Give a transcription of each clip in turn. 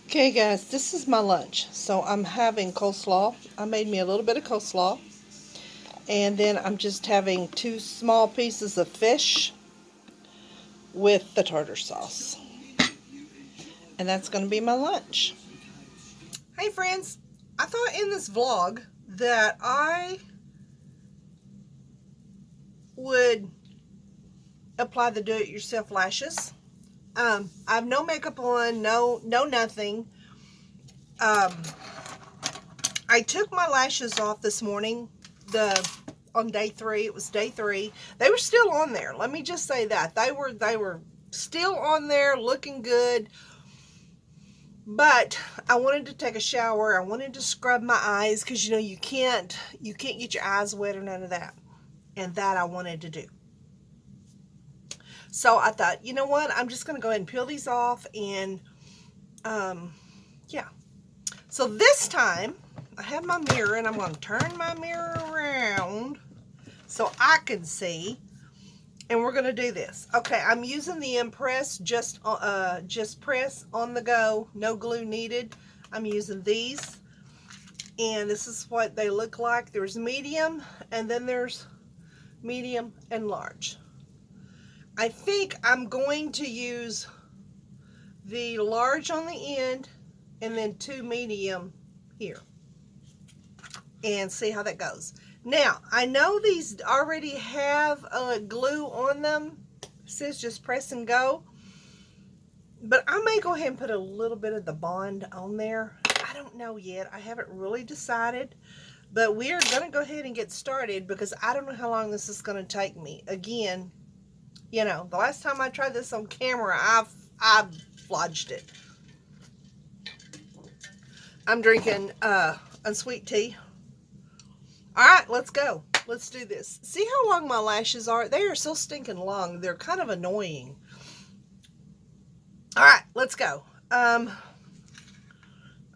Okay guys, this is my lunch. So I'm having coleslaw. I made me a little bit of coleslaw. And then I'm just having 2 small pieces of fish with the tartar sauce. And that's going to be my lunch. Hey friends, I thought in this vlog that I would apply the do-it-yourself lashes. I have no makeup on, no nothing. I took my lashes off this morning, on day 3. It was day 3. They were still on there. Let me just say that. They were still on there, looking good. But I wanted to take a shower. I wanted to scrub my eyes because you can't get your eyes wet or none of that. And that I wanted to do. So I thought, you know what? I'm just going to go ahead and peel these off and yeah. So this time I have my mirror and I'm going to turn my mirror around so I can see, and we're going to do this. Okay, I'm using the Impress just press on the go, no glue needed. I'm using these, and this is what they look like. There's medium, and then there's medium and large. I think I'm going to use the large on the end and then 2 medium here and see how that goes. Now, I know these already have glue on them. It says just press and go. But I may go ahead and put a little bit of the Bond on there. I don't know yet. I haven't really decided. But we are going to go ahead and get started because I don't know how long this is going to take me. Again, the last time I tried this on camera, I flodged it. I'm drinking unsweet tea. Alright, let's go. Let's do this. See how long my lashes are? They are so stinking long. They're kind of annoying. Alright, let's go. Alright,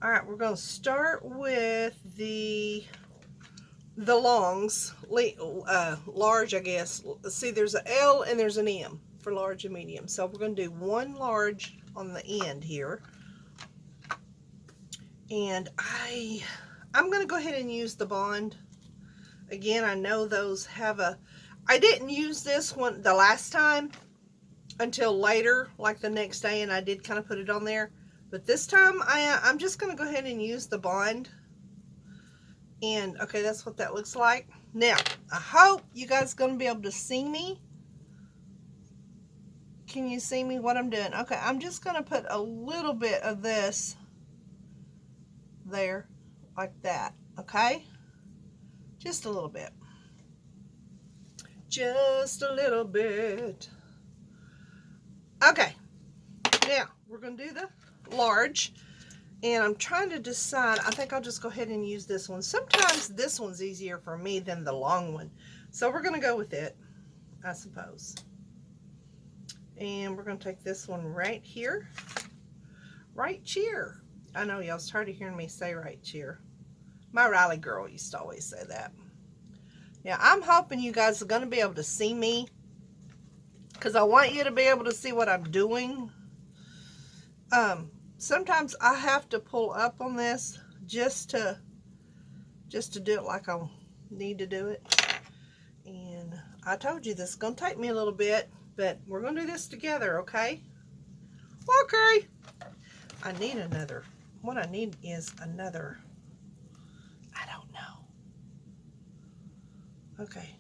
we're going to start with the longs. Large, I guess. See, there's an L and there's an M for large and medium. So we're going to do 1 large on the end here. And I'm going to go ahead and use the Bond. Again, I know those have I didn't use this one the last time until later, like the next day, and I did kind of put it on there. But this time, I'm just going to go ahead and use the Bond. And, okay, that's what that looks like. Now, I hope you guys are going to be able to see me. Can you see me what I'm doing? Okay, I'm just going to put a little bit of this there, like that, okay? Just a little bit. Just a little bit. Okay. Now, we're going to do the large. And I'm trying to decide. I think I'll just go ahead and use this one. Sometimes this one's easier for me than the long one. So we're going to go with it, I suppose. And we're going to take this one right here. Right cheer. I know y'all's tired of hearing me say right cheer. My Riley girl used to always say that. Now, I'm hoping you guys are going to be able to see me, because I want you to be able to see what I'm doing. Sometimes I have to pull up on this just to do it like I need to do it. And I told you this is going to take me a little bit, but we're going to do this together, okay? Okay. I need another. What I need is another. I don't know. Okay.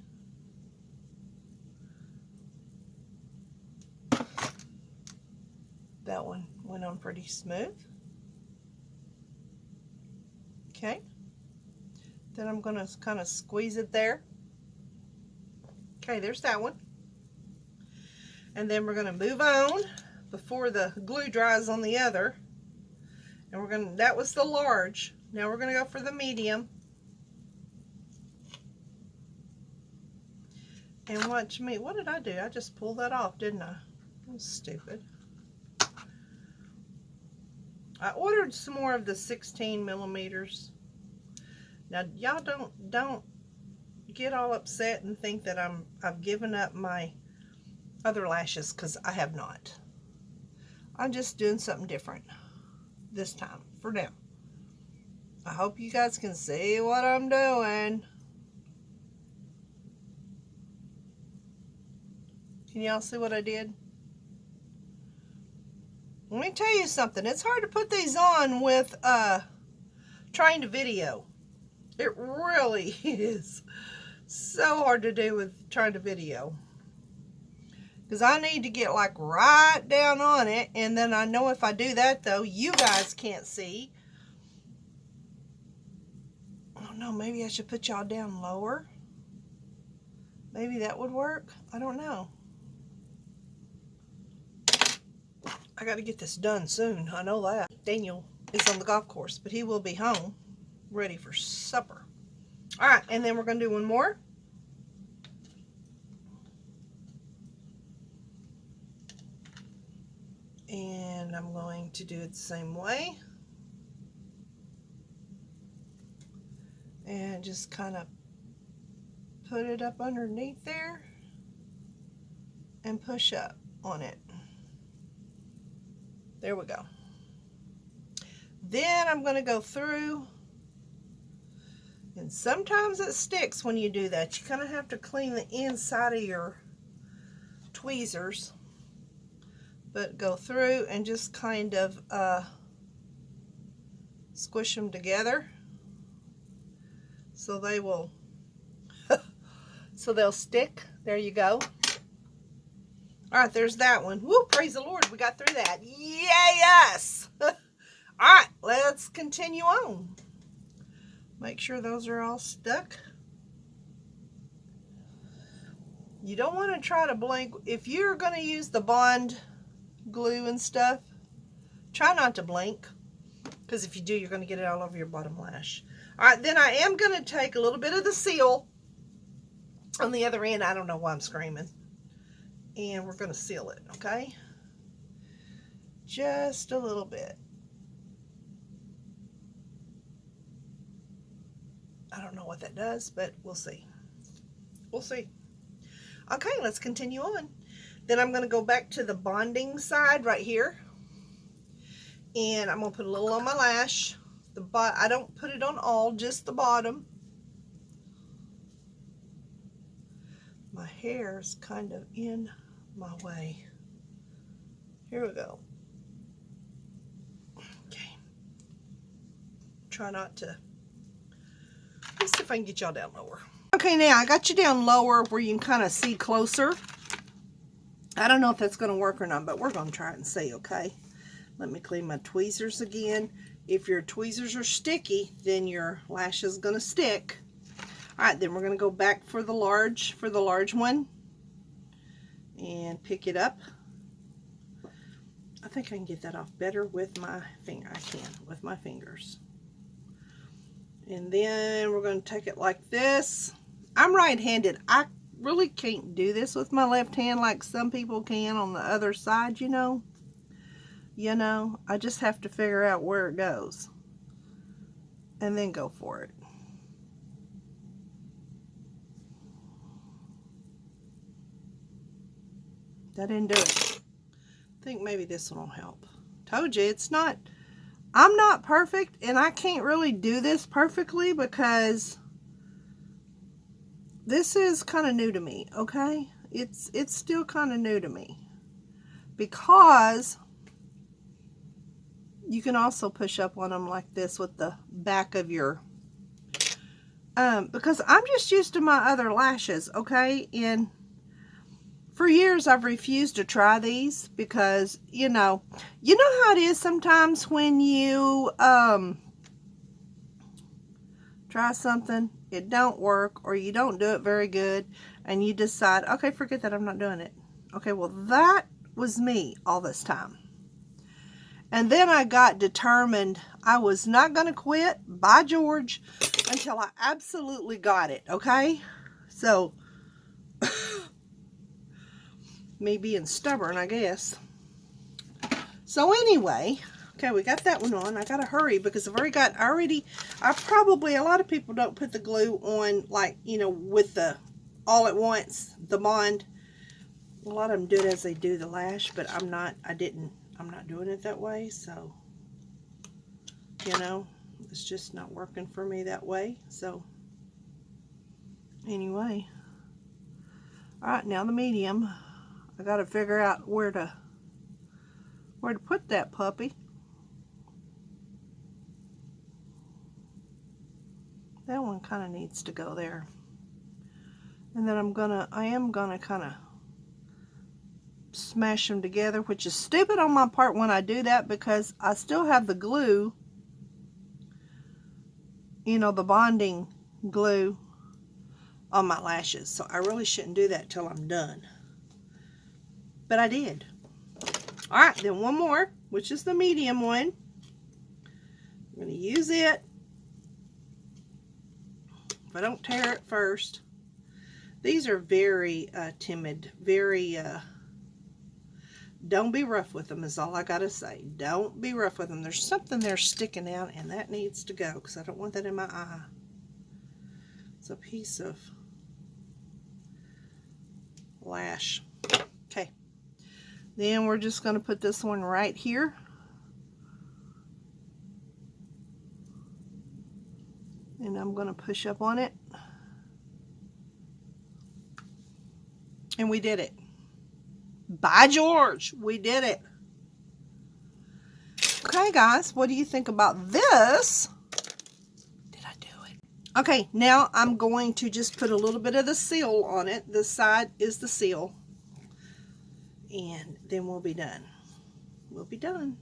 That one went on pretty smooth. Okay. Then I'm going to kind of squeeze it there. Okay, there's that one. And then we're going to move on before the glue dries on the other. And we're going to, that was the large. Now we're going to go for the medium. And watch me. What did I do? I just pulled that off, didn't I? That was stupid. I ordered some more of the 16 millimeters. Now, y'all don't get all upset and think that I've given up my other lashes, because I have not. I'm just doing something different. this time for now. I hope you guys can see what I'm doing. Can y'all see what I did? Let me tell you something. It's hard to put these on with trying to video. It really is so hard to do with trying to video. Because I need to get like right down on it. And then I know if I do that though, you guys can't see. Oh no, maybe I should put y'all down lower. Maybe that would work. I don't know. I got to get this done soon. I know that. Daniel is on the golf course, but he will be home ready for supper. All right, and then we're going to do one more. And I'm going to do it the same way. And just kind of put it up underneath there and push up on it. There we go. Then I'm going to go through, and sometimes it sticks when you do that. You kind of have to clean the inside of your tweezers, but go through and just kind of squish them together so they will so they'll stick. There you go. All right, there's that one. Woo, praise the Lord, we got through that. Yes! All right, let's continue on. Make sure those are all stuck. You don't want to try to blink. If you're going to use the Bond glue and stuff, try not to blink, because if you do, you're going to get it all over your bottom lash. All right, then I am going to take a little bit of the seal on the other end. I don't know why I'm screaming. And we're going to seal it, okay? Just a little bit. I don't know what that does, but we'll see. We'll see. Okay, let's continue on. Then I'm going to go back to the bonding side right here. And I'm going to put a little on my lash. I don't put it on all, just the bottom. My hair is kind of in my way. Here we go. Okay. Try not to. Let's see if I can get y'all down lower. Okay, now I got you down lower where you can kind of see closer. I don't know if that's going to work or not, but we're going to try it and see, okay? Let me clean my tweezers again. If your tweezers are sticky, then your lash is going to stick. All right, then we're going to go back for the large one and pick it up. I think I can get that off better with my finger. I can with my fingers. And then we're going to take it like this. I'm right-handed. I really can't do this with my left hand like some people can on the other side, you know. I just have to figure out where it goes and then go for it. That didn't do it. I think maybe this one will help. Told you, I'm not perfect, and I can't really do this perfectly because this is kind of new to me, okay? It's still kind of new to me. Because you can also push up on them like this with the back of your, because I'm just used to my other lashes, okay? And for years I've refused to try these because, you know how it is sometimes when you try something, it don't work, or you don't do it very good, and you decide, okay, forget that, I'm not doing it. Okay, well, that was me all this time. And then I got determined I was not going to quit, by George, until I absolutely got it, okay? So, me being stubborn, I guess. So anyway, okay, we got that one on. I gotta hurry because a lot of people don't put the glue on, like, with the all at once, the Bond. A lot of them do it as they do the lash, but I'm not doing it that way, so you know, it's just not working for me that way. So anyway, all right, now the medium. I got to figure out where to put that puppy. That one kind of needs to go there. And then I am gonna kind of smash them together, which is stupid on my part when I do that, because I still have the glue, you know, the bonding glue on my lashes. So I really shouldn't do that till I'm done. But I did. All right, then one more, which is the medium one. I'm going to use it. If I don't tear it first. These are very timid, very, don't be rough with them is all I got to say. Don't be rough with them. There's something there sticking out, and that needs to go because I don't want that in my eye. It's a piece of lash. Okay. Then we're just going to put this one right here. And I'm going to push up on it. And we did it. By George, we did it. Okay, guys, what do you think about this? Did I do it? Okay, now I'm going to just put a little bit of the seal on it. This side is the seal. And then we'll be done. We'll be done.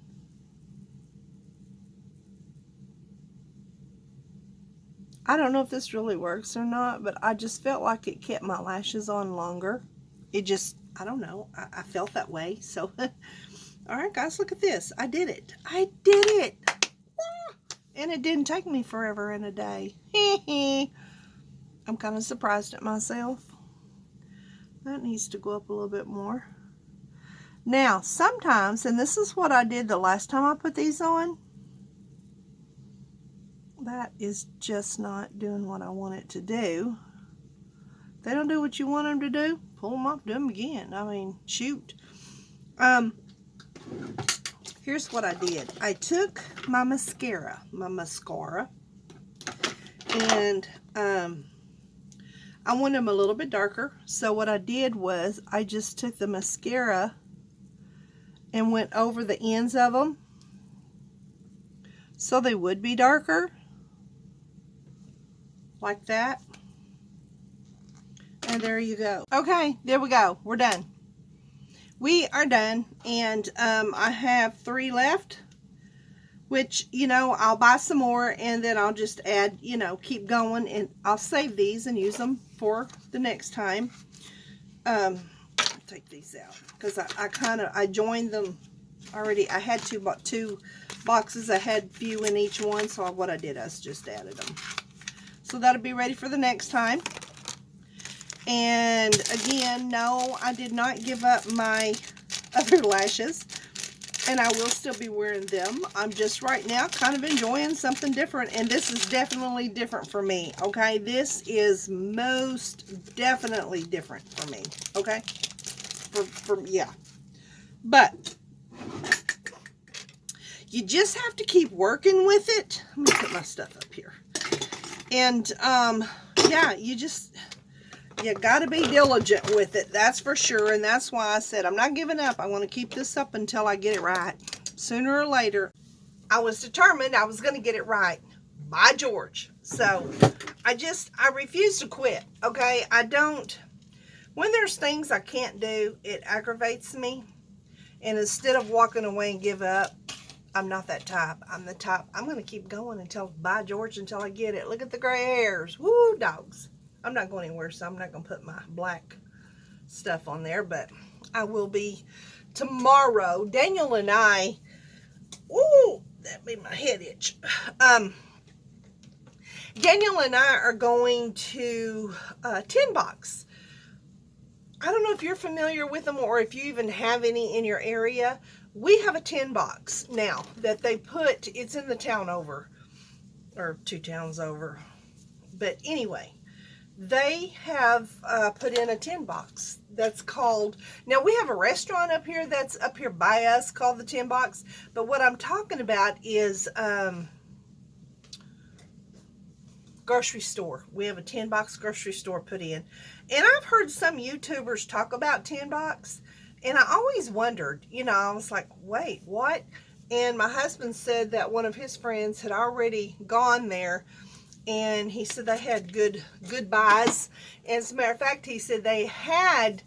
I don't know if this really works or not, but I just felt like it kept my lashes on longer. It just, I don't know. I felt that way. So, all right, guys, look at this. I did it. I did it. And it didn't take me forever and a day. I'm kind of surprised at myself. That needs to go up a little bit more. Now, sometimes, and this is what I did the last time I put these on, that is just not doing what I want it to do. If they don't do what you want them to do, pull them off, do them again. I mean, shoot. Here's what I did. I took my mascara, and I want them a little bit darker. So what I did was I just took the mascara and went over the ends of them so they would be darker, like that. And there you go. Okay, there we go. We're done. We are done. And I have 3 left, which, you know, I'll buy some more and then I'll just add, you know, keep going, and I'll save these and use them for the next time. Take these out because I joined them already. I had two boxes. I had few in each one, so what I did is just added them. So that'll be ready for the next time. And again, no, I did not give up my other lashes, and I will still be wearing them. I'm just right now kind of enjoying something different, and this is definitely different for me, okay? This is most definitely different for me, okay? Yeah. But you just have to keep working with it. I'm gonna put my stuff up here. And yeah, you gotta be diligent with it, that's for sure. And that's why I said I'm not giving up. I want to keep this up until I get it right. Sooner or later, I was determined I was going to get it right. By George. So I refuse to quit, okay? When there's things I can't do, it aggravates me. And instead of walking away and give up, I'm not that type. I'm the type, I'm going to keep going until, by George, until I get it. Look at the gray hairs. Woo, dogs. I'm not going anywhere, so I'm not going to put my black stuff on there, but I will be tomorrow. Daniel and I, ooh, that made my head itch. Daniel and I are going to Tin Box. I don't know if you're familiar with them or if you even have any in your area. We have a Tin Box now that they put, it's in the town over, or 2 towns over. But anyway, they have put in a Tin Box that's called, now we have a restaurant up here that's up here by us called the Tin Box, but what I'm talking about is grocery store. We have a 10 box grocery store put in. And I've heard some YouTubers talk about 10 box. And I always wondered, you know, I was like, wait, what? And my husband said that one of his friends had already gone there. And he said they had good buys. As a matter of fact, he said they had,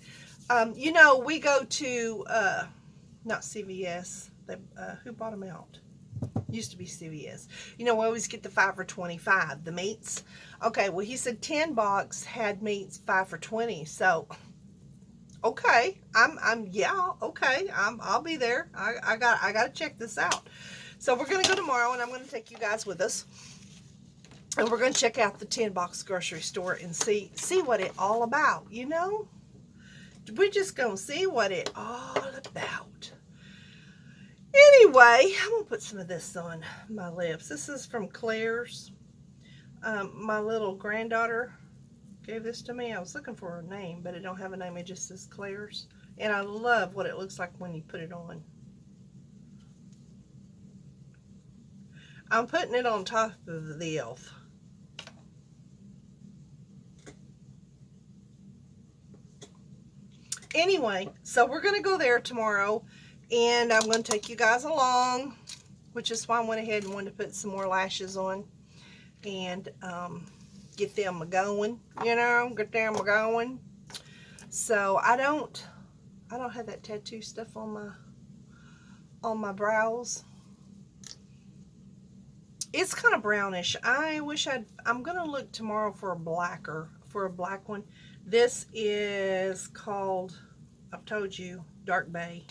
you know, we go to, not CVS. Who bought them out? Used to be CVS. You know, we always get the 5 for 25, the meats. Okay, well, he said 10 box had meats 5 for 20. So, okay, okay, I'll be there. I got to check this out. So we're gonna go tomorrow, and I'm gonna take you guys with us, and we're gonna check out the 10 box grocery store and see what it all about. You know, we're just gonna see what it all about. Anyway, I'm going to put some of this on my lips. This is from Claire's. My little granddaughter gave this to me. I was looking for her name, but it don't have a name. It just says Claire's. And I love what it looks like when you put it on. I'm putting it on top of the e.l.f. Anyway, so we're going to go there tomorrow. And I'm going to take you guys along, which is why I went ahead and wanted to put some more lashes on and get them going, you know, get them going. So I don't have that tattoo stuff on my brows. It's kind of brownish. I'm going to look tomorrow for a black one. This is called, I've told you, Dark Bay.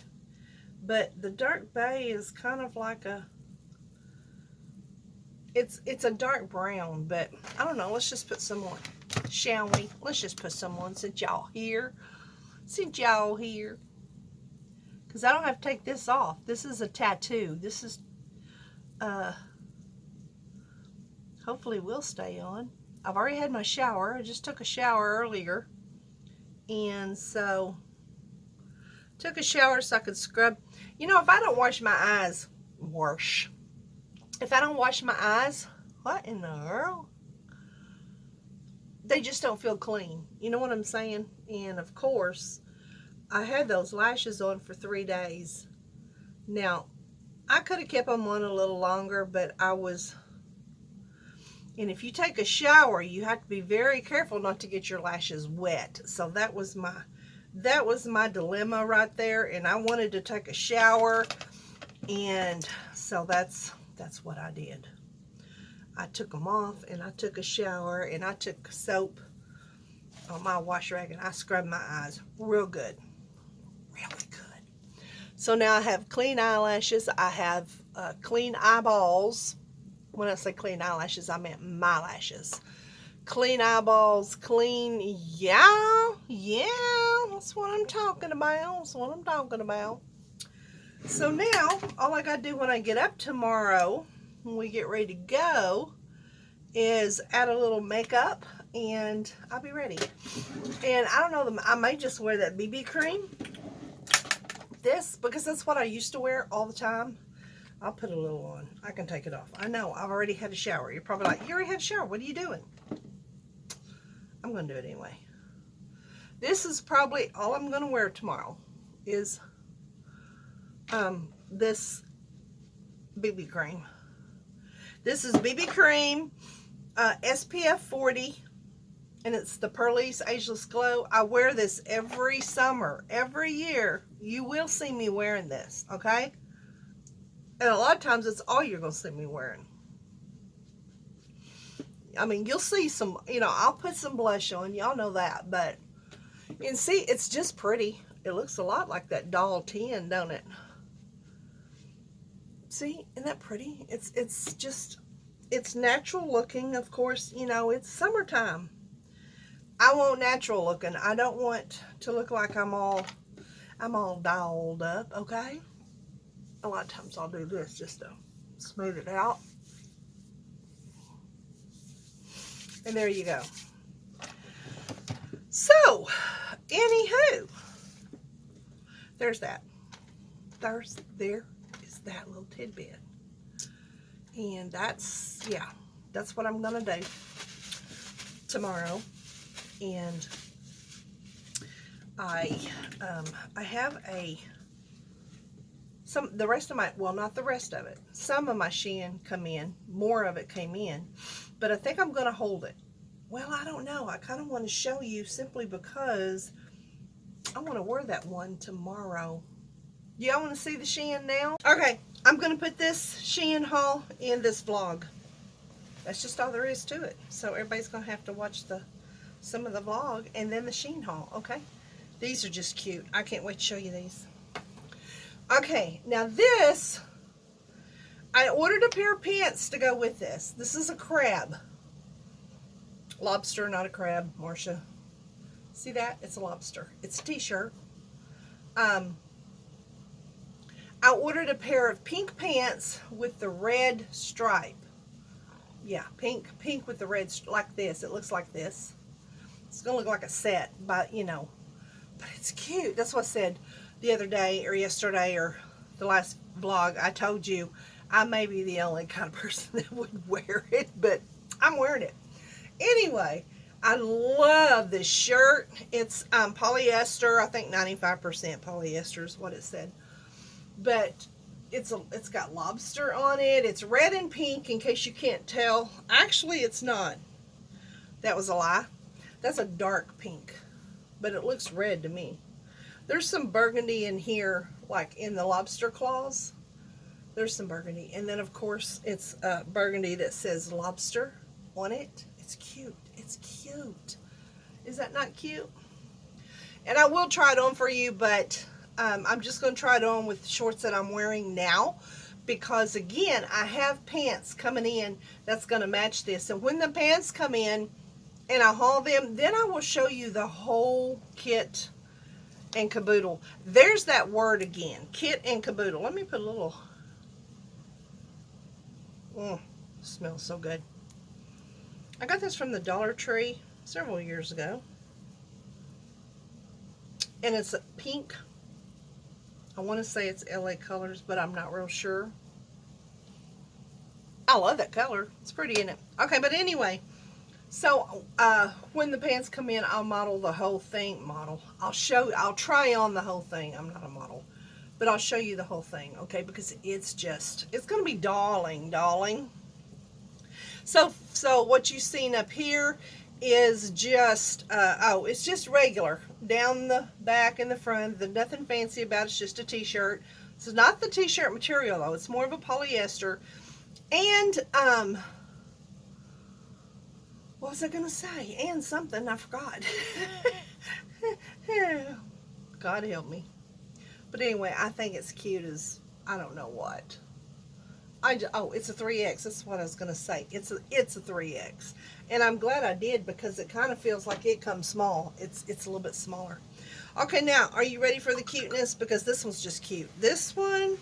But the Dark Bay is kind of like it's a dark brown, but I don't know. Let's just put some on, shall we? Let's just put some on since y'all here. Because I don't have to take this off. This is a tattoo. This is, hopefully will stay on. I've already had my shower. I just took a shower earlier. And so, took a shower so I could scrub. You know, if I don't wash my eyes, if I don't wash my eyes, what in the world? They just don't feel clean. You know what I'm saying? And of course, I had those lashes on for 3 days. Now, I could have kept them on a little longer, but and if you take a shower, you have to be very careful not to get your lashes wet. So that was my dilemma right there, and I wanted to take a shower, and so that's what I did. I took them off, and I took a shower, and I took soap on my wash rag, and I scrubbed my eyes real good, really good. So now I have clean eyelashes. I have clean eyeballs. When I say clean eyelashes, I meant my lashes. Clean eyeballs, clean, yeah, that's what I'm talking about, So now, all I gotta do when I get up tomorrow, when we get ready to go, is add a little makeup, and I'll be ready. And I don't know, I may just wear that BB cream, because that's what I used to wear all the time. I'll put a little on. I can take it off. I know, I've already had a shower. You're probably like, you already had a shower, what are you doing? I'm going to do it anyway. This is probably all I'm going to wear tomorrow is this BB cream. This is BB cream, SPF 40, and it's the Pearlie's Ageless Glow. I wear this every summer, every year. You will see me wearing this, okay? And a lot of times it's all you're going to see me wearing. I mean, you'll see some, you know, I'll put some blush on. Y'all know that. But, and see, it's just pretty. It looks a lot like that doll 10, don't it? See, isn't that pretty? It's just, it's natural looking. Of course, you know, it's summertime. I want natural looking. I don't want to look like I'm all dolled up, okay? A lot of times I'll do this just to smooth it out. And there you go. So, anywho, there's that. There is that little tidbit. And that's, yeah, that's what I'm going to do. tomorrow, and I have the rest of my, well, not the rest of it, some of my SHEIN come in, more of it came in, but I think I'm going to hold it. Well, I don't know. I kind of want to show you simply because I want to wear that one tomorrow. Y'all want to see the SHEIN now? Okay, I'm going to put this SHEIN haul in this vlog. That's just all there is to it. So everybody's going to have to watch some of the vlog and then the SHEIN haul, okay? These are just cute. I can't wait to show you these. Okay, now this, I ordered a pair of pants to go with this. This is a crab. Lobster, not a crab, Marsha. See that? It's a lobster. It's a t-shirt. I ordered a pair of pink pants with the red stripe. Yeah, pink with the red, like this. It looks like this. It's going to look like a set, but, you know, but it's cute. That's what I said the other day or yesterday or the last vlog. I told you I may be the only kind of person that would wear it, but I'm wearing it. Anyway, I love this shirt. It's polyester. I think 95% polyester is what it said. But it's got lobster on it. It's red and pink in case you can't tell. Actually, it's not. That was a lie. That's a dark pink, but it looks red to me. There's some burgundy in here, like in the lobster claws. There's some burgundy. And then, of course, it's burgundy that says lobster on it. It's cute. It's cute. Is that not cute? And I will try it on for you, but I'm just going to try it on with the shorts that I'm wearing now. Because, again, I have pants coming in that's going to match this. And when the pants come in and I haul them, then I will show you the whole kit and caboodle. There's that word again, kit and caboodle. Let me put a little, smells so good. I got this from the Dollar Tree several years ago, and it's a pink. I want to say it's LA colors, but I'm not real sure. I love that color. It's pretty, isn't it? Okay, but anyway, so when the pants come in, I'll model the whole thing. I'll try on the whole thing. I'm not a model, but I'll show you the whole thing, okay? Because it's going to be darling. So what you've seen up here is just, it's just regular. Down the back and the front, there's nothing fancy about it. It's just a t-shirt. It's not the t-shirt material, though. It's more of a polyester. And, what was I going to say? And something, I forgot. God help me. But anyway, I think it's cute as, I don't know what. It's a 3X. That's what I was going to say. It's a 3X. And I'm glad I did because it kind of feels like it comes small. It's a little bit smaller. Okay, now, are you ready for the cuteness? Because this one's just cute. This one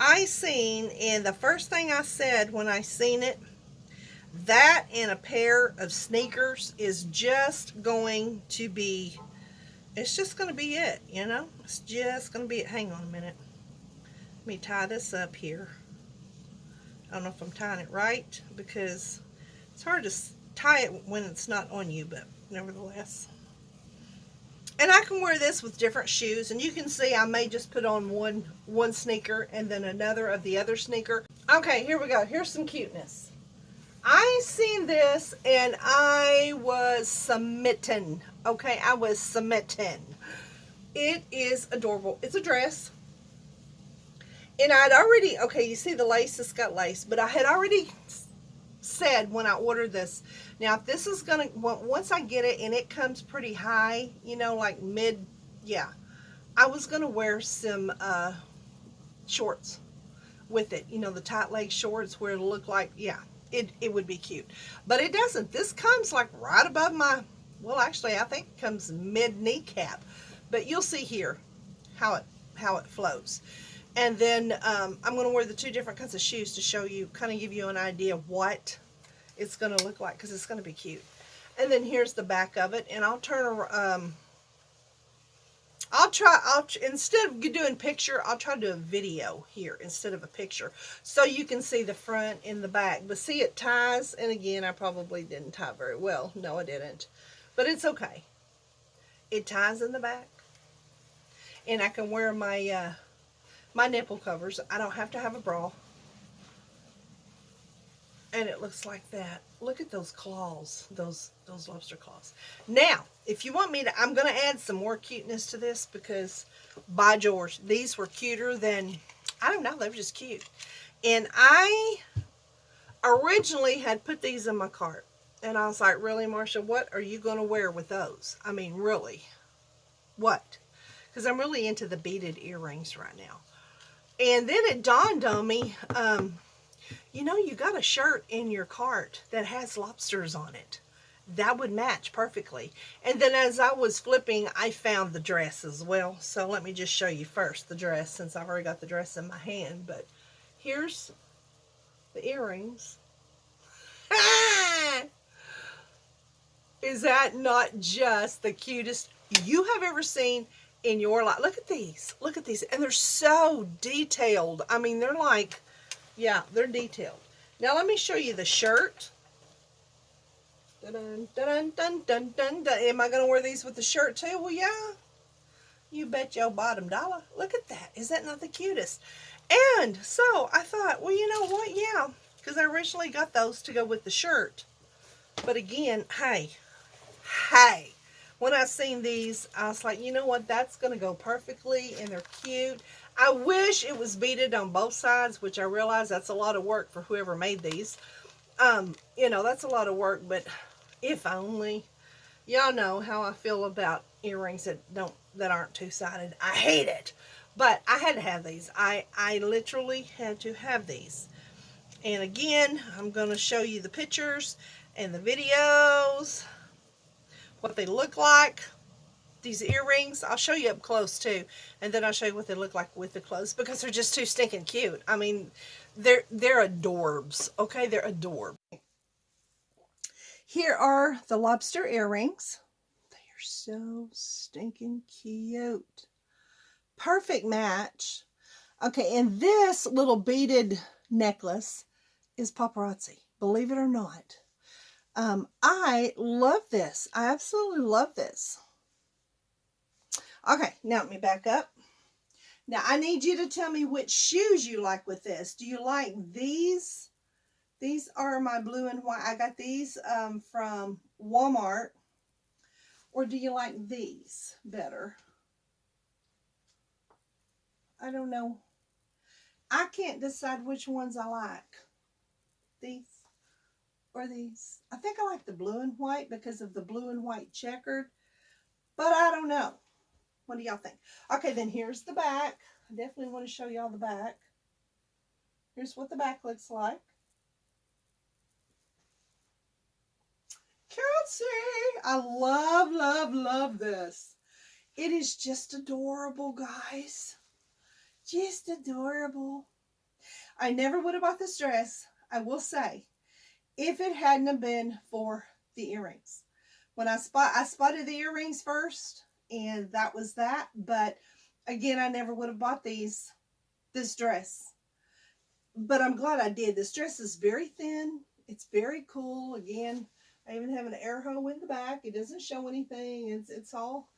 I seen, and the first thing I said when I seen it, that and a pair of sneakers is just going to be, it's just going to be it, you know? It's just going to be it. Hang on a minute. Let me tie this up here. I don't know if I'm tying it right because it's hard to tie it when it's not on you, but nevertheless. And I can wear this with different shoes, and you can see I may just put on one sneaker and then another of the other sneaker. Okay, here we go. Here's some cuteness. I seen this and I was smitten. Okay, I was smitten. It is adorable. It's a dress. And I'd already, okay, you see the lace, it's got lace, but I had already said when I ordered this, now if this is going to, once I get it and it comes pretty high, you know, like mid, yeah, I was going to wear some shorts with it, you know, the tight leg shorts where it'll look like, yeah, it would be cute. But it doesn't. This comes like right above my, well, actually, I think it comes mid kneecap, but you'll see here how it flows. And then I'm going to wear the two different kinds of shoes to show you, kind of give you an idea of what it's going to look like, because it's going to be cute. And then here's the back of it, and I'll instead of doing picture, I'll try to do a video here instead of a picture. So you can see the front and the back. But see, it ties, and again, I probably didn't tie very well. No, I didn't. But it's okay. It ties in the back. And I can wear my, my nipple covers. I don't have to have a bra. And it looks like that. Look at those claws, those lobster claws. Now, if you want me to, I'm going to add some more cuteness to this because, by George, these were cuter than, I don't know, they were just cute. And I originally had put these in my cart. And I was like, really, Marsha, what are you going to wear with those? I mean, really, what? Because I'm really into the beaded earrings right now. And then it dawned on me, you know, you got a shirt in your cart that has lobsters on it. That would match perfectly. And then as I was flipping, I found the dress as well. So let me just show you first the dress, since I've already got the dress in my hand. But here's the earrings. Is that not just the cutest you have ever seen in your life? Look at these. Look at these. And they're so detailed. I mean, they're like, yeah, they're detailed. Now let me show you the shirt. Dun, dun, dun, dun, dun, dun. Am I going to wear these with the shirt too? Well, yeah. You bet your bottom dollar. Look at that. Is that not the cutest? And so I thought, well, you know what? Yeah. Because I originally got those to go with the shirt. But again, hey. When I seen these, I was like, you know what? That's going to go perfectly. And they're cute. I wish it was beaded on both sides, which I realize that's a lot of work for whoever made these. You know, that's a lot of work, but if only. Y'all know how I feel about earrings that aren't two-sided. I hate it. But I had to have these. I literally had to have these. And again, I'm going to show you the pictures and the videos, what they look like. These earrings, I'll show you up close too, and then I'll show you what they look like with the clothes, because they're just too stinking cute. I mean, they're adorbs, okay? They're adorbs. Here are the lobster earrings. They are so stinking cute. Perfect match. Okay, and this little beaded necklace is paparazzi, believe it or not. I love this. I absolutely love this. Okay, now let me back up. Now, I need you to tell me which shoes you like with this. Do you like these? These are my blue and white. I got these from Walmart. Or do you like these better? I don't know. I can't decide which ones I like. These or these. I think I like the blue and white because of the blue and white checkered. But I don't know. What do y'all think? Okay, then here's the back. I definitely want to show y'all the back. Here's what the back looks like. Can't see. I love, love, love this. It is just adorable, guys. Just adorable. I never would have bought this dress, I will say, if it hadn't have been for the earrings. When I spotted the earrings first, and that was that. But again, I never would have bought this dress. But I'm glad I did. This dress is very thin. It's very cool. Again, I even have an air hole in the back. It doesn't show anything. It's all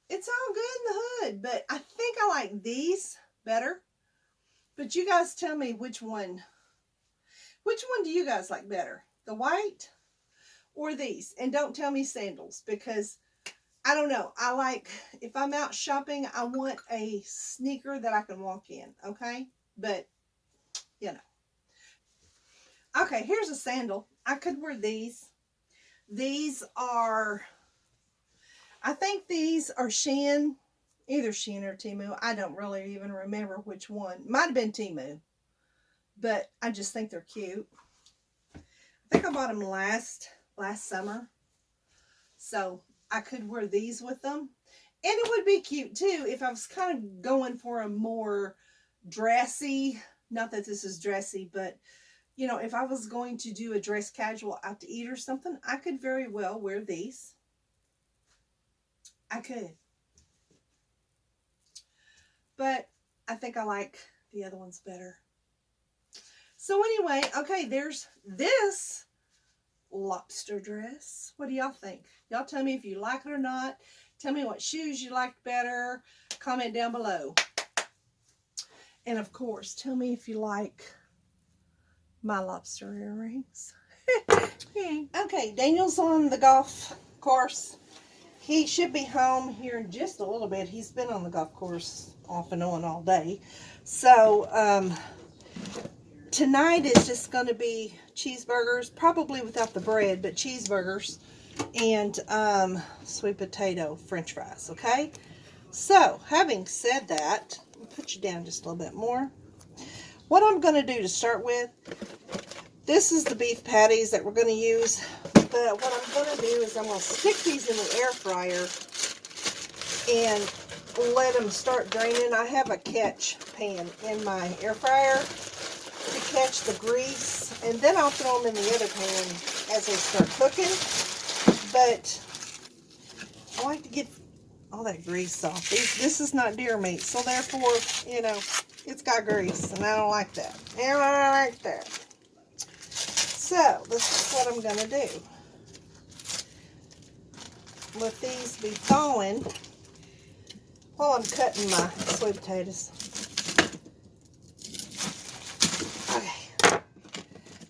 good in the hood. But I think I like these better. But you guys tell me which one. Which one do you guys like better? The white or these? And don't tell me sandals, because I don't know. I like, if I'm out shopping, I want a sneaker that I can walk in, okay? But, you know. Okay, here's a sandal. I could wear these. These are, I think these are SHEIN. Either SHEIN or Temu. I don't really even remember which one. Might have been Temu. But I just think they're cute. I think I bought them last summer. So I could wear these with them. And it would be cute too if I was kind of going for a more dressy, not that this is dressy, but you know, if I was going to do a dress casual out to eat or something, I could very well wear these. I could. but I think I like the other ones better. So anyway, okay, there's this lobster dress. What do y'all think? Y'all tell me if you like it or not. Tell me what shoes you liked better. Comment down below. And of course, tell me if you like my lobster earrings. Okay, Daniel's on the golf course. He should be home here in just a little bit. He's been on the golf course off and on all day. So, tonight is just going to be cheeseburgers, probably without the bread, but cheeseburgers and sweet potato french fries, okay? So, having said that, I'll put you down just a little bit more. What I'm going to do to start with, this is the beef patties that we're going to use, but what I'm going to do is I'm going to stick these in the air fryer and let them start draining. I have a catch pan in my air fryer to catch the grease, and then I'll throw them in the other pan as they start cooking. But I like to get all that grease off. This is not deer meat, so therefore, you know, it's got grease, and I don't like that. And I don't like that. So this is what I'm going to do. Let these be thawing while I'm cutting my sweet potatoes. Okay.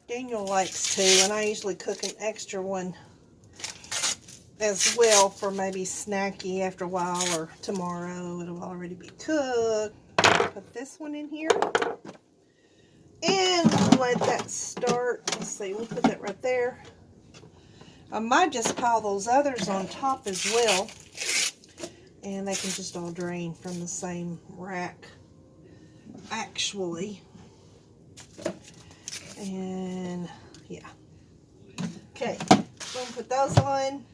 Daniel likes to, and I usually cook an extra one as well for maybe snacky after a while, or tomorrow it'll already be cooked. Put this one in here and let that start. Let's see, we'll put that right there. I might just pile those others on top as well, and they can just all drain from the same rack actually. And yeah, okay, so I'm gonna put those on,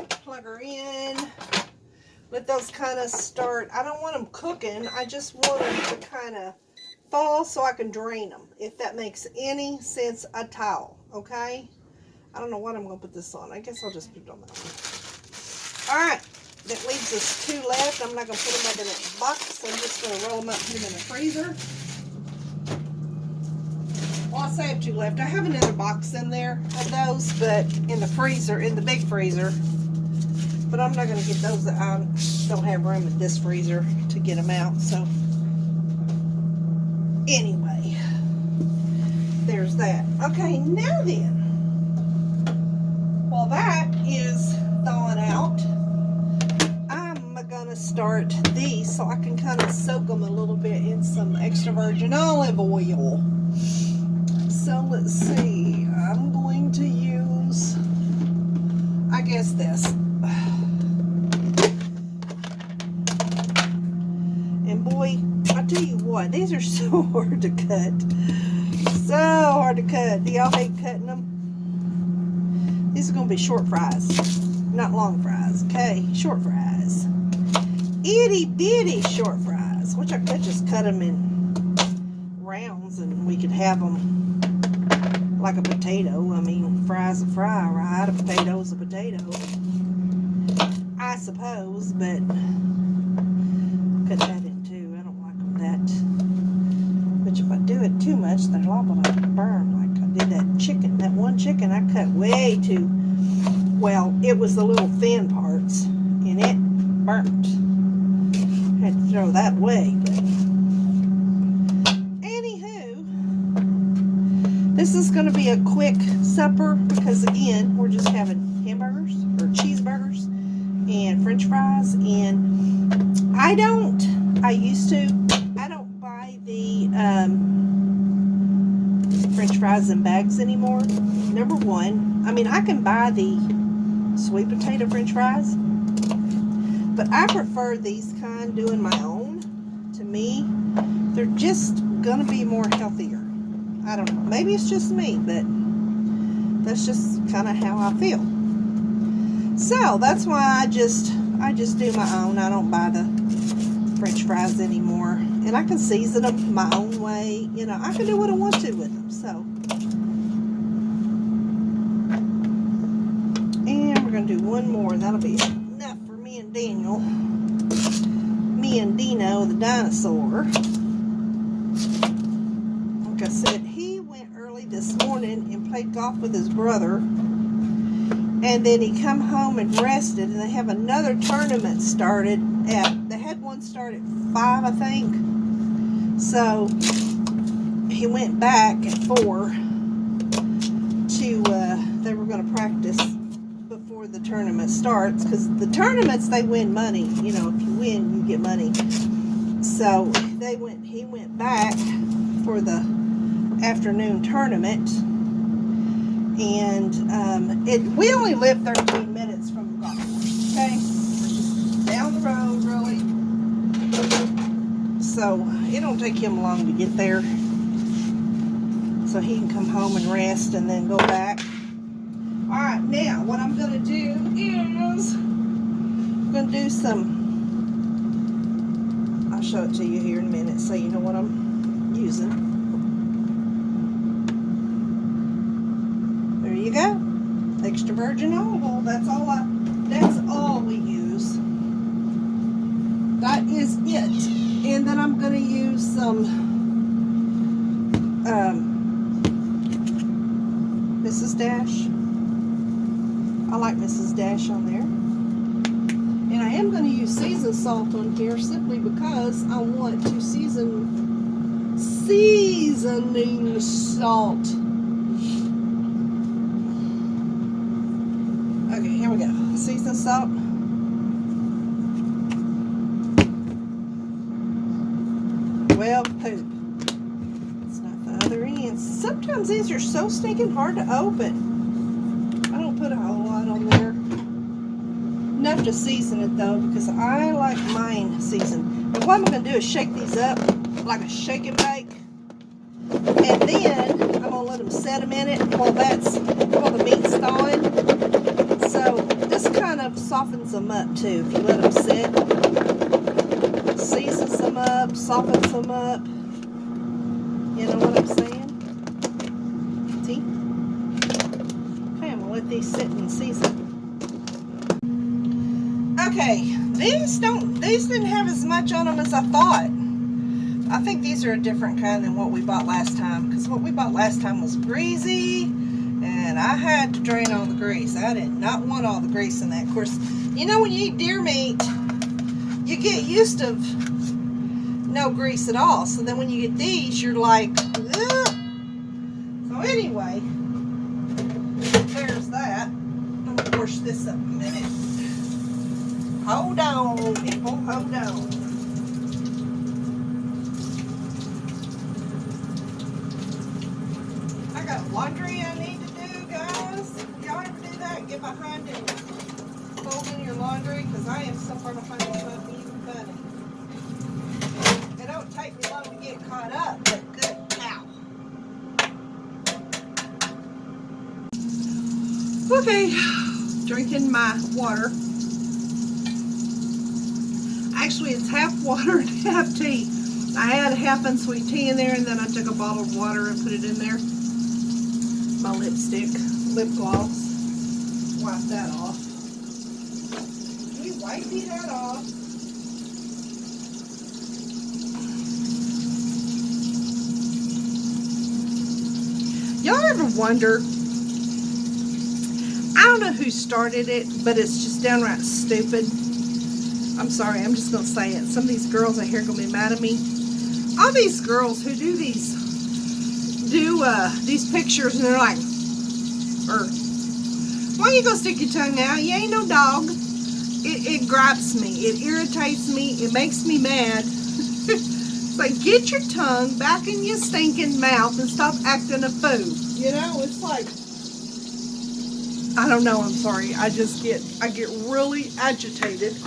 plug her in, let those kind of start. I don't want them cooking, I just want them to kind of thaw so I can drain them, if that makes any sense at all. Okay, I don't know what I'm going to put this on. I guess I'll just put it on that one. Alright, that leaves us 2 left. I'm not going to put them back in that box. I'm just going to roll them up, put them in the freezer. Well, I say I have 2 left. I have another box in there of those, but in the freezer, in the big freezer. But I'm not going to get those out. I don't have room in this freezer to get them out. So, anyway, there's that. Okay, now then. While that is thawing out, I'm going to start these so I can kind of soak them a little bit in some extra virgin olive oil. So let's see, I'm going to use, I guess this. And boy, I tell you what, these are so hard to cut. So hard to cut. Do y'all hate cutting them? These are going to be short fries, not long fries, okay? Short fries. Itty bitty short fries, which I could just cut them in rounds and we could have them like a potato. I mean, fry's a fry, right? A potato's a potato, I suppose, but cut that in too. I don't like them that. But if I do it too much, they're liable to burn. Like I did that chicken, that one chicken I cut way too, well, it was the little thin parts and it burnt. Had to throw that away, but anywho, this is going to be a quick supper because again, we're just having hamburgers or cheeseburgers and french fries, and I don't buy the french fries in bags anymore. Number one, I mean, I can buy the sweet potato french fries, but I prefer these kind doing my own. To me, they're just gonna be more healthier. I don't know, maybe it's just me, but that's just kind of how I feel. So that's why I just do my own. I don't buy the french fries anymore, and I can season them my own way. You know, I can do what I want to with them. So, and we're gonna do one more, and that'll be enough for me and Daniel. Me me and Dino, the dinosaur. Like I said, he went early this morning and played golf with his brother. And then he come home and rested, and they have another tournament started at, they had one start at 5, I think. So he went back at 4 to, they were going to practice before the tournament starts, because the tournaments, they win money. You know, if you win, you get money. So he went back for the afternoon tournament. And we only live 13 minutes from the golf course, okay? We're just down the road, really. So it don't take him long to get there. So he can come home and rest and then go back. All right, now what I'm going to do is I'm going to do some, I'll show it to you here in a minute so you know what I'm using. You go, extra virgin olive oil. That's all we use. That is it. And then I'm going to use some Mrs. Dash. I like Mrs. Dash on there. And I am going to use seasoned salt on here simply because I want to seasoning salt. Okay, here we go. Seasoned salt. Well, poop. It's not the other end. Sometimes these are so stinking hard to open. I don't put a whole lot on there. Enough to season it though, because I like mine seasoned. And what I'm going to do is shake these up like a shake and bake. And then I'm going to let them set a minute while the meat's thawing. So this kind of softens them up too if you let them sit. Seasons them up, softens them up. You know what I'm saying? See? Okay, I'm going to let these sit and season. Okay, these didn't have as much on them as I thought. I think these are a different kind than what we bought last time, because what we bought last time was greasy, and I had to drain all the grease. I did not want all the grease in that. Of course, you know when you eat deer meat, you get used to no grease at all. So then when you get these, you're like, ugh. So anyway, there's that. I'm going to wash this up a minute. Hold on, people, hold on. I got laundry I need to do, guys. Y'all ever do that? Get behind and fold in your laundry? Because I am so far behind it's not even funny. It don't take me long to get caught up, but good cow. Okay, drinking my water. Actually, it's half water and half tea. I had a half unsweet tea in there, and then I took a bottle of water and put it in there. My lipstick, lip gloss. Wipe that off. We wipey that off. Y'all ever wonder? I don't know who started it, but it's just downright stupid. I'm sorry, I'm just going to say it. Some of these girls out here are going to be mad at me. All these girls who do these pictures, and they're like, why you gonna stick your tongue out? You ain't no dog. It gripes me. It irritates me. It makes me mad. It's like, get your tongue back in your stinking mouth and stop acting a fool. You know, it's like, I don't know, I'm sorry. I get really agitated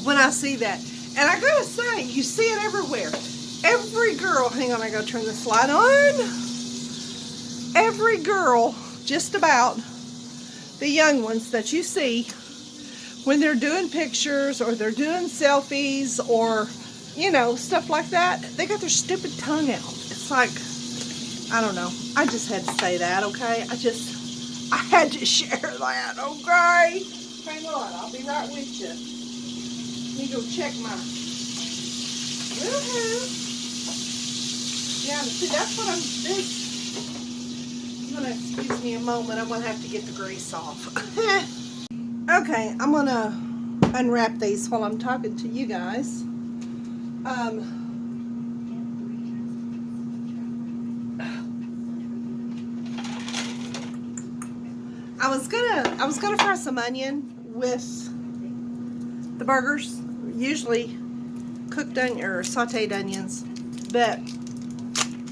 when I see that. And I gotta say, you see it everywhere. Every girl, hang on, I gotta turn this light on. Every girl, just about, the young ones that you see, when they're doing pictures or they're doing selfies or, you know, stuff like that, they got their stupid tongue out. It's like, I don't know. I just had to say that, okay? I had to share that, okay? Hang on, I'll be right with you. Let me me go check my woohoo. Yeah, see, that's what I'm gonna excuse me a moment. I'm gonna have to get the grease off. Okay, I'm gonna unwrap these while I'm talking to you guys. I was gonna fry some onion with the burgers, usually cooked onion or sauteed onions, but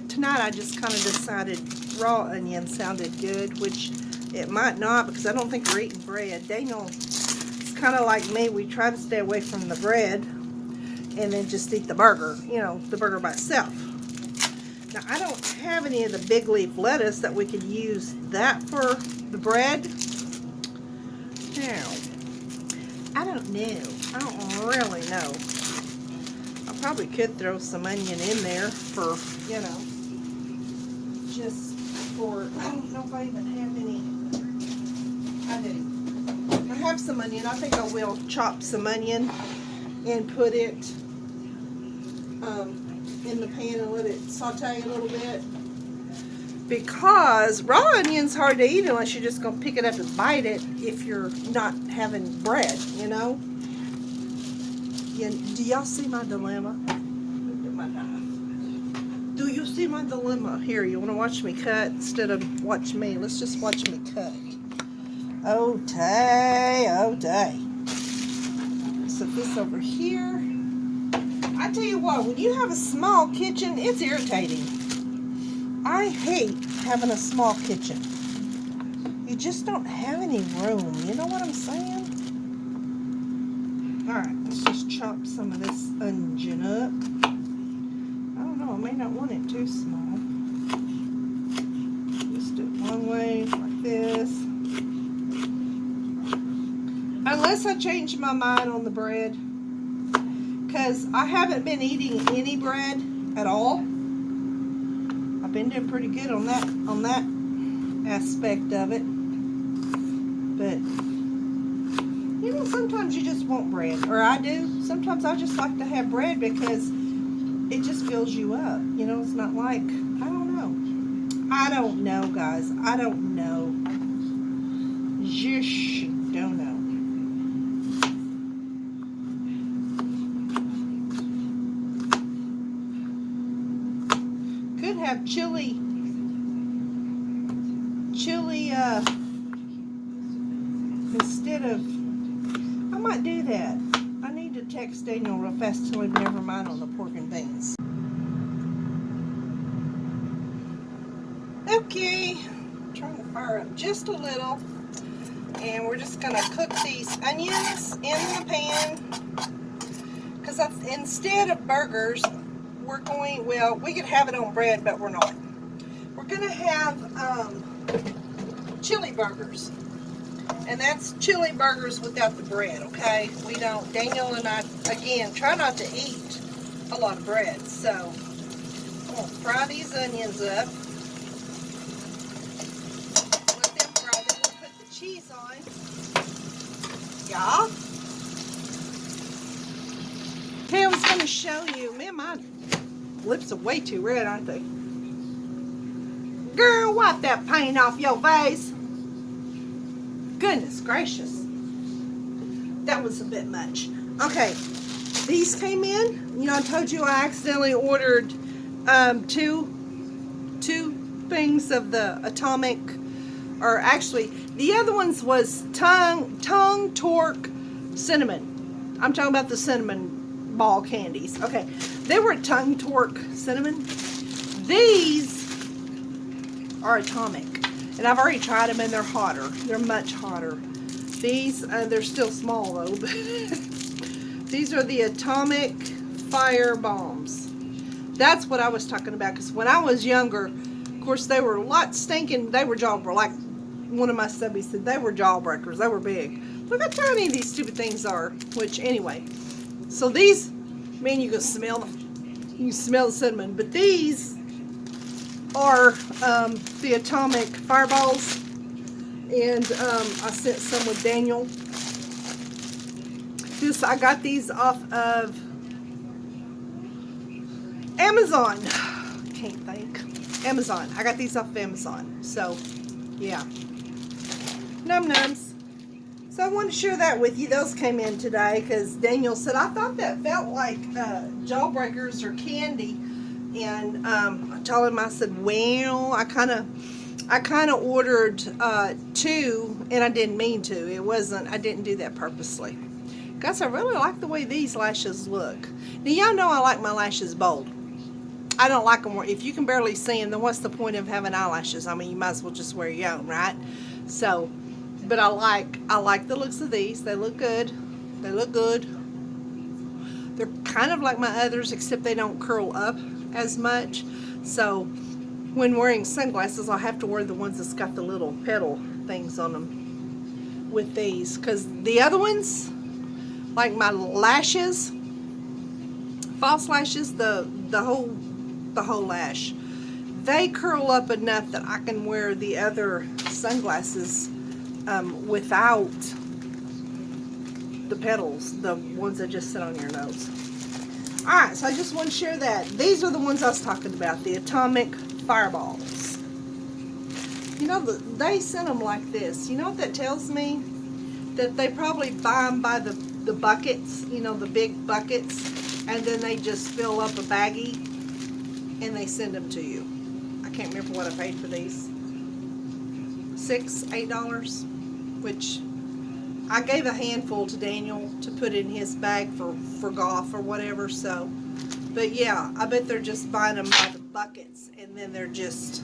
tonight I just kind of decided raw onion sounded good, which it might not because I don't think we're eating bread. Daniel is kind of like me. We try to stay away from the bread and then just eat the burger, you know, the burger by itself. Now, I don't have any of the big leaf lettuce that we could use that for the bread. Now, I don't know. I don't really know. I probably could throw some onion in there for, you know, just for, I don't know if I even have any. I do. I have some onion. I think I will chop some onion and put it in the pan and let it saute a little bit, because raw onion's hard to eat unless you're just gonna pick it up and bite it if you're not having bread, you know. Do y'all see my dilemma? Look at my knife. Do you see my dilemma? Here, you want to watch me cut instead of watch me? Let's just watch me cut. Oh day, oh day. Set this over here. I tell you what, when you have a small kitchen, it's irritating. I hate having a small kitchen. You just don't have any room. You know what I'm saying? Alright, let's just chop some of this onion up. I don't know, I may not want it too small. Just do it one way, like this. Unless I change my mind on the bread. Because I haven't been eating any bread at all. I've been doing pretty good on that aspect of it. But you know, sometimes you just want bread, or I do. Sometimes I just like to have bread because it just fills you up. You know, it's not like, I don't know, guys. I don't know. Just don't know. Could have chili instead of, I might do that. I need to text Daniel real fast, tell him never mind on the pork and beans. Okay, I'm trying to fire up just a little, and we're just gonna cook these onions in the pan, because instead of burgers, we're going, well, we could have it on bread, but we're not. We're gonna have chili burgers. And that's chili burgers without the bread, okay? We don't, Daniel and I, again, try not to eat a lot of bread. So, I'm going to fry these onions up. Let them fry, then we'll put the cheese on. Yeah. Hey, I was going to show you, man, my lips are way too red, aren't they? Girl, wipe that paint off your face. Goodness gracious. That was a bit much. Okay, these came in. You know, I told you I accidentally ordered two things of the Atomic, or actually, the other ones was tongue torque cinnamon. I'm talking about the cinnamon ball candies. Okay, they were tongue torque cinnamon. These are Atomic. And I've already tried them and they're hotter. They're much hotter. These, they're still small though, but these are the Atomic Fire Bombs. That's what I was talking about, because when I was younger, of course, they were a lot stinking. They were jawbreakers. Like one of my subbies said, they were jawbreakers. They were big. Look how tiny these stupid things are. Which, anyway. So these, man, you can smell them. You can smell the cinnamon. But these are the Atomic Fireballs, and I sent some with Daniel. I got these off of Amazon. Can't think. Amazon. I got these off of Amazon. So, yeah. Num nums. So I wanted to share that with you. Those came in today because Daniel said, I thought that felt like Jawbreakers or candy. And I told him, I said, well, I kind of ordered 2, and I didn't mean to. I didn't do that purposely. Guys, I really like the way these lashes look. Now, y'all know I like my lashes bold. I don't like them. If you can barely see them, then what's the point of having eyelashes? I mean, you might as well just wear your own, right? So, but I like the looks of these. They look good. They look good. They're kind of like my others, except they don't curl up as much. So when wearing sunglasses, I'll have to wear the ones that's got the little petal things on them with these, because the other ones, like my lashes, false lashes, the whole lash, they curl up enough that I can wear the other sunglasses without the petals, the ones that just sit on your nose. Alright, so I just want to share that. These are the ones I was talking about, the Atomic Fireballs. You know, they sent them like this. You know what that tells me? That they probably buy them by the buckets, you know, the big buckets, and then they just fill up a baggie and they send them to you. I can't remember what I paid for these. $6, $8, which I gave a handful to Daniel to put in his bag for golf or whatever. So, but yeah, I bet they're just buying them by the buckets, and then they're just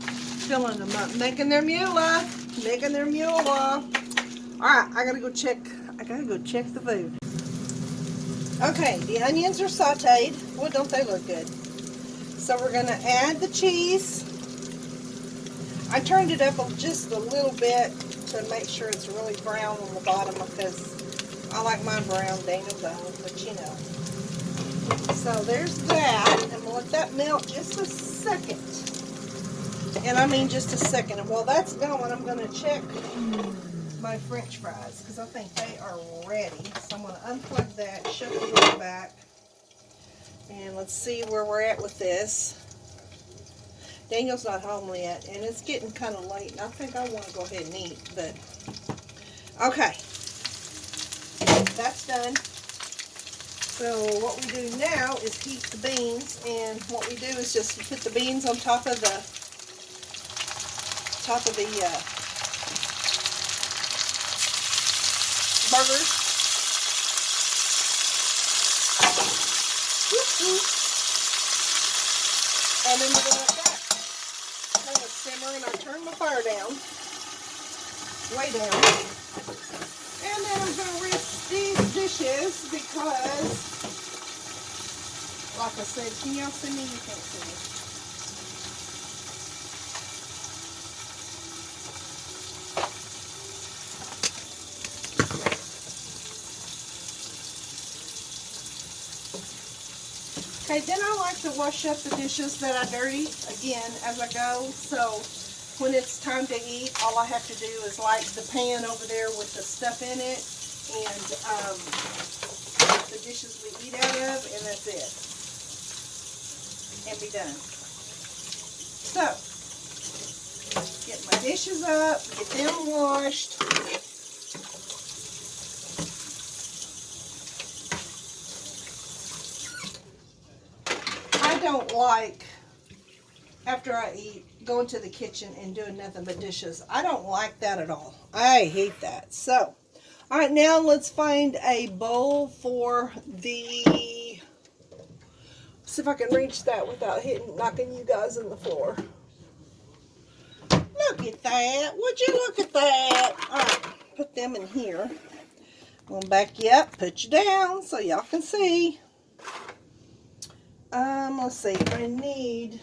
filling them up, making their moolah. Alright, I gotta go check the food. Okay, the onions are sauteed. Well, don't they look good? So we're gonna add the cheese. I turned it up just a little bit to make sure it's really brown on the bottom, because I like mine brown. Daniel don't, but you know. So there's that, and we'll let that melt just a second. And I mean just a second. And while that's going, I'm going to check my French fries, because I think they are ready. So I'm going to unplug that, shut the door back, and let's see where we're at with this. Daniel's not home yet, and it's getting kind of late, and I think I want to go ahead and eat, but okay, that's done. So what we do now is heat the beans, and what we do is just put the beans on top of the burgers. And then we're going to let that kind of simmer, and I turn my fire down, way down. And then I'm going to rinse these dishes because, like I said, can y'all see me? You can't see me. Okay, then I like to wash up the dishes that I dirty again as I go. So when it's time to eat, all I have to do is light the pan over there with the stuff in it, and the dishes we eat out of, and that's it. And be done. So, get my dishes up, get them washed. I don't like, after I eat, going to the kitchen and doing nothing but dishes. I don't like that at all. I hate that. So, all right, now let's find a bowl for the, see if I can reach that without knocking you guys in the floor. Look at that. Would you look at that? All right, put them in here. I'm going to back you up, put you down so y'all can see. Let's see, I need,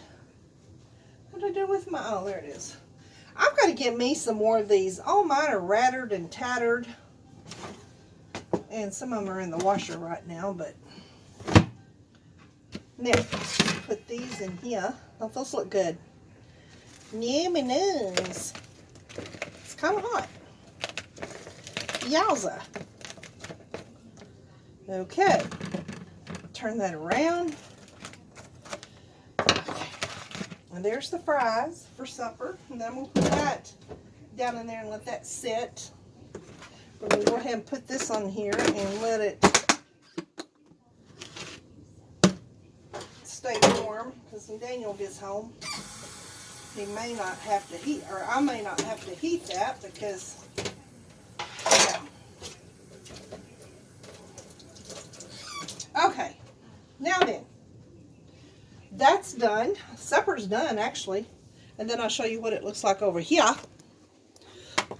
what did I do with my, oh, there it is. I've got to get me some more of these. All mine are rattered and tattered, and some of them are in the washer right now, but now, put these in here. Don't those look good? Yummy news. It's kind of hot. Yowza. Okay, turn that around. Okay. And there's the fries for supper. And then we'll put that down in there and let that sit. We're going to go ahead and put this on here and let it stay warm, because when Daniel gets home, he may not have to heat, or I may not have to heat that, because, yeah. Okay, now then, that's done. Supper's done, actually. And then I'll show you what it looks like over here.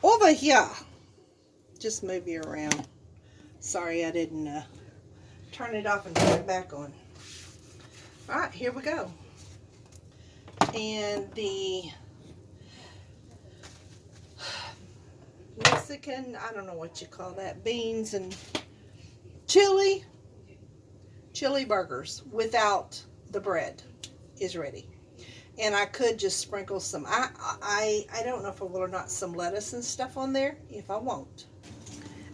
Over here. Just move you around. Sorry, I didn't turn it off and turn it back on. Alright, here we go. And the Mexican, I don't know what you call that, beans and chili burgers without the bread is ready. And I could just sprinkle some, I don't know if I will or not, some lettuce and stuff on there, if I won't.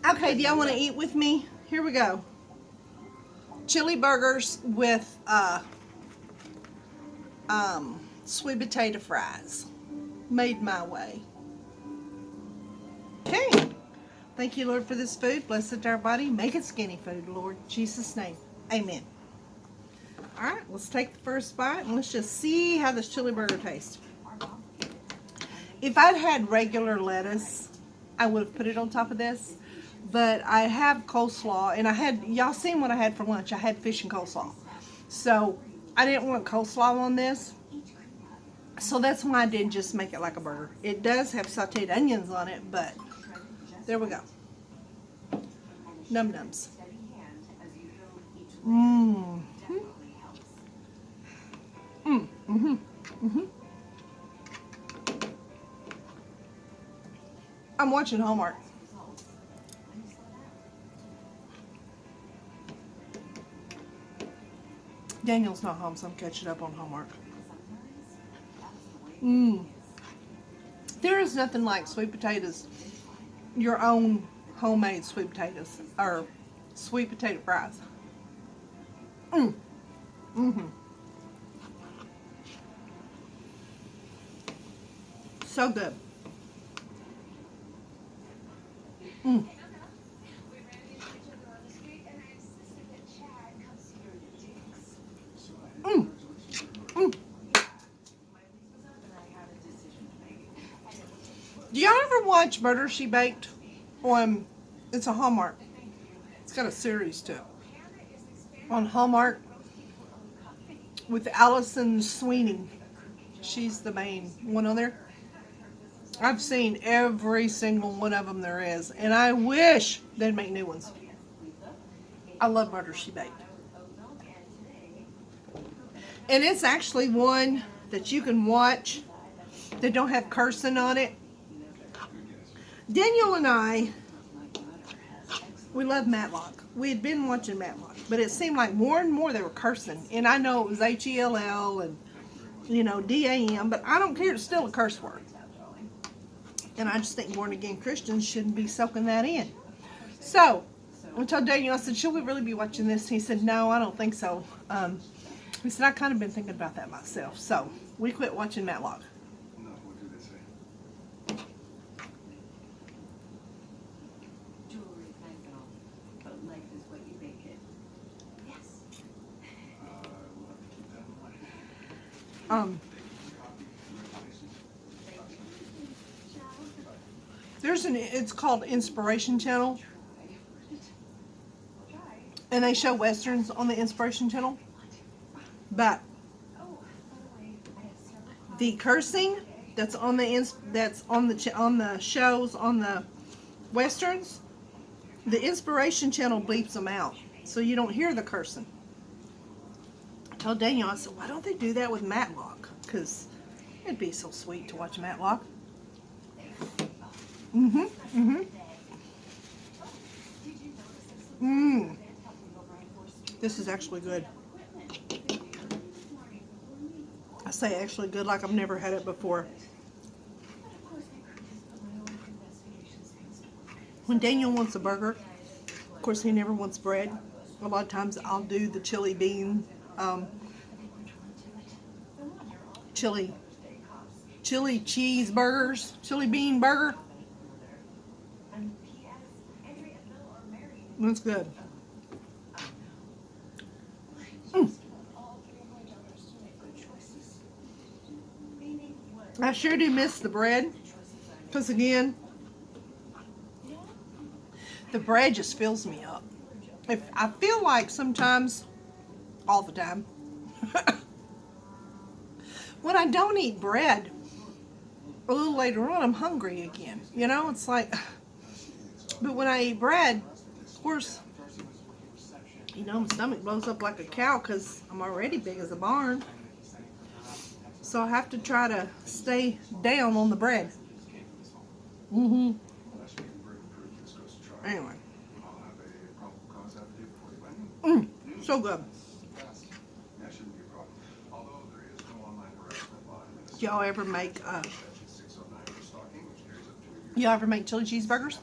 Okay, do y'all want to eat with me? Here we go. Chili burgers with sweet potato fries, made my way. Okay, thank you, Lord, for this food. Bless it to our body. Make it skinny food, Lord. In Jesus' name, amen. All right, let's take the first bite and let's just see how this chili burger tastes. If I'd had regular lettuce, I would have put it on top of this, but I have coleslaw, and I had, y'all seen what I had for lunch. I had fish and coleslaw, so I didn't want coleslaw on this. So that's why I didn't just make it like a burger. It does have sauteed onions on it, but there we go. Num nums. Mmm. Mm. Mhm. Mhm. I'm watching Hallmark. Daniel's not home, so I'm catching up on Hallmark. There is nothing like sweet potatoes, your own homemade sweet potatoes, or sweet potato fries. So good. Do y'all ever watch Murder, She Baked? On, it's a Hallmark. It's got a series too. On Hallmark with Allison Sweeney. She's the main one on there. I've seen every single one of them there is, and I wish they'd make new ones. I love Murder, She Baked. And it's actually one that you can watch that don't have cursing on it. Daniel and I, we love Matlock. We had been watching Matlock, but it seemed like more and more they were cursing. And I know it was HELL and, you know, DAM, but I don't care. It's still a curse word. And I just think born again Christians shouldn't be soaking that in. So I told Daniel, I said, should we really be watching this? He said, no, I don't think so. He said, I kind of been thinking about that myself. So we quit watching Matlock. It's called Inspiration Channel, and they show westerns on the Inspiration Channel, but the cursing that's on the shows on the westerns, the Inspiration Channel bleeps them out, so you don't hear the cursing. I told Daniel, I said, why don't they do that with Matlock? Because it'd be so sweet to watch Matlock. This is actually good. I say actually good like I've never had it before. When Daniel wants a burger, of course he never wants bread. A lot of times I'll do the chili bean, chili cheeseburgers, chili bean burger. That's good. I sure do miss the bread, because again, the bread just fills me up. If I feel like sometimes, all the time, when I don't eat bread, a little later on I'm hungry again. You know, it's like, but when I eat bread, of course, you know, my stomach blows up like a cow because I'm already big as a barn. So I have to try to stay down on the bread. Anyway. So good. Y'all ever make chili cheeseburgers?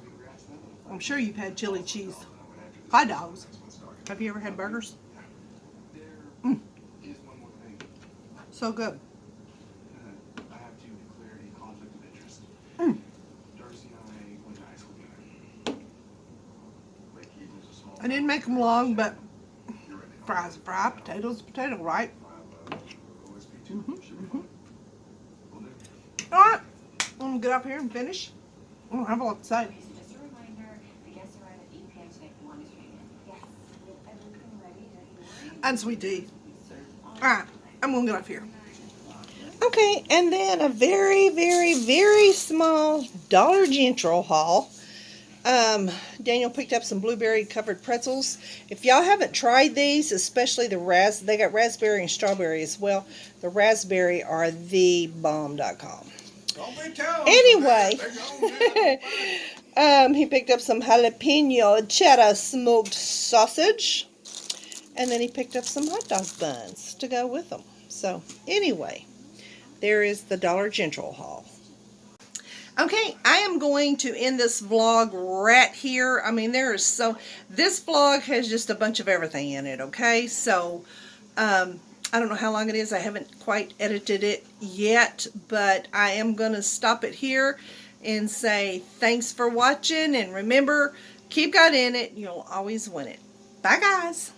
I'm sure you've had chili cheese hot dogs. Have you ever had burgers? So good. I didn't make them long, but fries, fry, potatoes, potato, right? All right, I'm gonna get up here and finish. I don't have a lot to say. And sweet tea. All right, I'm gonna get up here. Okay, and then a very, very, very small Dollar General haul. Daniel picked up some blueberry covered pretzels. If y'all haven't tried these, especially they got raspberry and strawberry as well. The raspberry are the bomb.com. Anyway, he picked up some jalapeno cheddar smoked sausage. And then he picked up some hot dog buns to go with them. So, anyway, there is the Dollar General haul. Okay, I am going to end this vlog right here. I mean, this vlog has just a bunch of everything in it, okay? So, I don't know how long it is. I haven't quite edited it yet, but I am going to stop it here and say thanks for watching. And remember, keep God in it. You'll always win it. Bye, guys.